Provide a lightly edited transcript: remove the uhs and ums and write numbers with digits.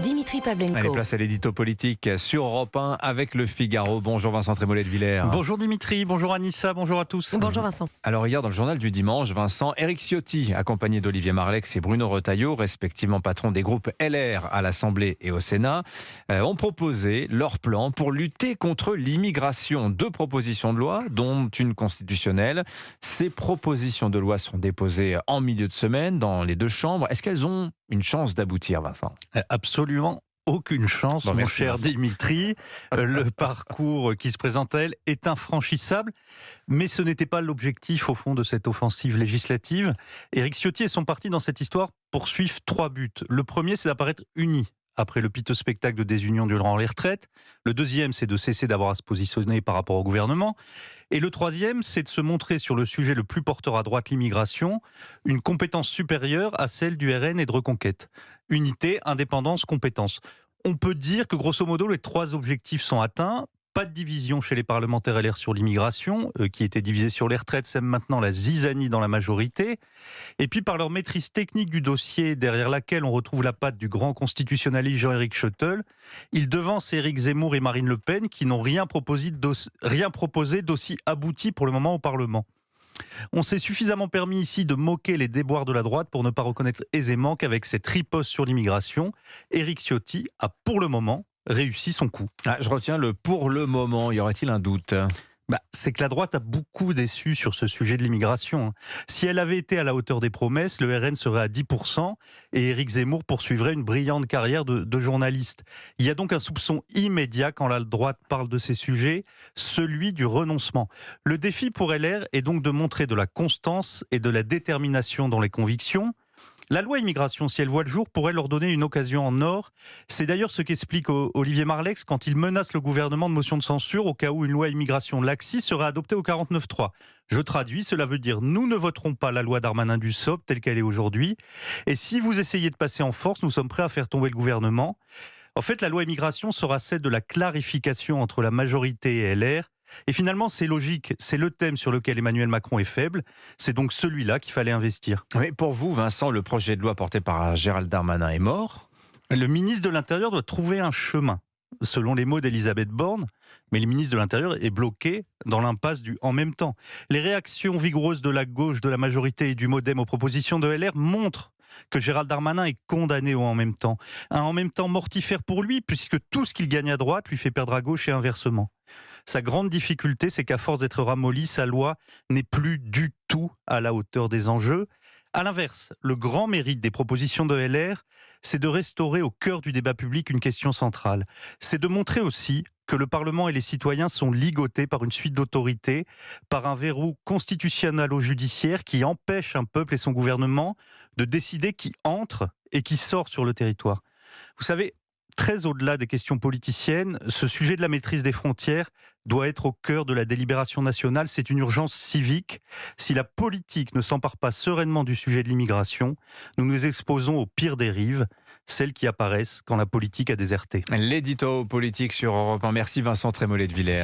Dimitri Pavlenko. Allez, place à l'édito politique sur Europe 1 avec Le Figaro. Bonjour Vincent Trémollet de Villers. Bonjour Dimitri, bonjour Anissa, bonjour à tous. Bonjour Vincent. Alors hier dans le journal du dimanche, Vincent, Éric Ciotti, accompagné d'Olivier Marleix et Bruno Retailleau, respectivement patrons des groupes LR à l'Assemblée et au Sénat, ont proposé leur plan pour lutter contre l'immigration. 2 propositions de loi, dont une constitutionnelle. Ces propositions de loi sont déposées en milieu de semaine dans les 2 chambres. Est-ce qu'elles ont une chance d'aboutir, Vincent ? Absolument aucune chance, mon merci, cher Vincent. Dimitri. Le parcours qui se présente à elle est infranchissable, mais ce n'était pas l'objectif au fond de cette offensive législative. Éric Ciotti et son parti dans cette histoire poursuivent 3 buts. Le premier, c'est d'apparaître unis après le piteux spectacle de désunion durant les retraites. Le deuxième, c'est de cesser d'avoir à se positionner par rapport au gouvernement. Et le troisième, c'est de se montrer sur le sujet le plus porteur à droite, l'immigration, une compétence supérieure à celle du RN et de Reconquête. Unité, indépendance, compétence. On peut dire que grosso modo, les 3 objectifs sont atteints. Pas de division chez les parlementaires LR sur l'immigration, qui étaient divisés sur les retraites, sèment maintenant la zizanie dans la majorité. Et puis par leur maîtrise technique du dossier, derrière laquelle on retrouve la patte du grand constitutionnaliste Jean-Éric Schoettl, ils devancent Éric Zemmour et Marine Le Pen, qui n'ont rien proposé d'aussi abouti pour le moment au Parlement. On s'est suffisamment permis ici de moquer les déboires de la droite pour ne pas reconnaître aisément qu'avec cette riposte sur l'immigration, Éric Ciotti a pour le moment réussi son coup. Je retiens le « pour le moment ». Y aurait-il un doute ? C'est que la droite a beaucoup déçu sur ce sujet de l'immigration. Si elle avait été à la hauteur des promesses, le RN serait à 10% et Éric Zemmour poursuivrait une brillante carrière de journaliste. Il y a donc un soupçon immédiat quand la droite parle de ces sujets, celui du renoncement. Le défi pour LR est donc de montrer de la constance et de la détermination dans les convictions. La loi immigration, si elle voit le jour, pourrait leur donner une occasion en or. C'est d'ailleurs ce qu'explique Olivier Marleix quand il menace le gouvernement de motion de censure au cas où une loi immigration laxiste serait adoptée au 49.3. Je traduis, cela veut dire nous ne voterons pas la loi Darmanin-Dussopt telle qu'elle est aujourd'hui. Et si vous essayez de passer en force, nous sommes prêts à faire tomber le gouvernement. En fait, la loi immigration sera celle de la clarification entre la majorité et LR. Et finalement, c'est logique, c'est le thème sur lequel Emmanuel Macron est faible, c'est donc celui-là qu'il fallait investir. Mais pour vous, Vincent, le projet de loi porté par Gérald Darmanin est mort ? Le ministre de l'Intérieur doit trouver un chemin, selon les mots d'Elisabeth Borne, mais le ministre de l'Intérieur est bloqué dans l'impasse du « en même temps ». Les réactions vigoureuses de la gauche, de la majorité et du MoDem aux propositions de LR montrent que Gérald Darmanin est condamné au « en même temps ». Un « en même temps » mortifère pour lui, puisque tout ce qu'il gagne à droite lui fait perdre à gauche et inversement. Sa grande difficulté, c'est qu'à force d'être ramollie, sa loi n'est plus du tout à la hauteur des enjeux. À l'inverse, le grand mérite des propositions de LR, c'est de restaurer au cœur du débat public une question centrale. C'est de montrer aussi que le Parlement et les citoyens sont ligotés par une suite d'autorités, par un verrou constitutionnel ou judiciaire qui empêche un peuple et son gouvernement de décider qui entre et qui sort sur le territoire. Vous savez, très au-delà des questions politiciennes, ce sujet de la maîtrise des frontières doit être au cœur de la délibération nationale. C'est une urgence civique. Si la politique ne s'empare pas sereinement du sujet de l'immigration, nous nous exposons aux pires dérives, celles qui apparaissent quand la politique a déserté. L'édito politique sur Europe 1. Merci Vincent Trémollet de Villers.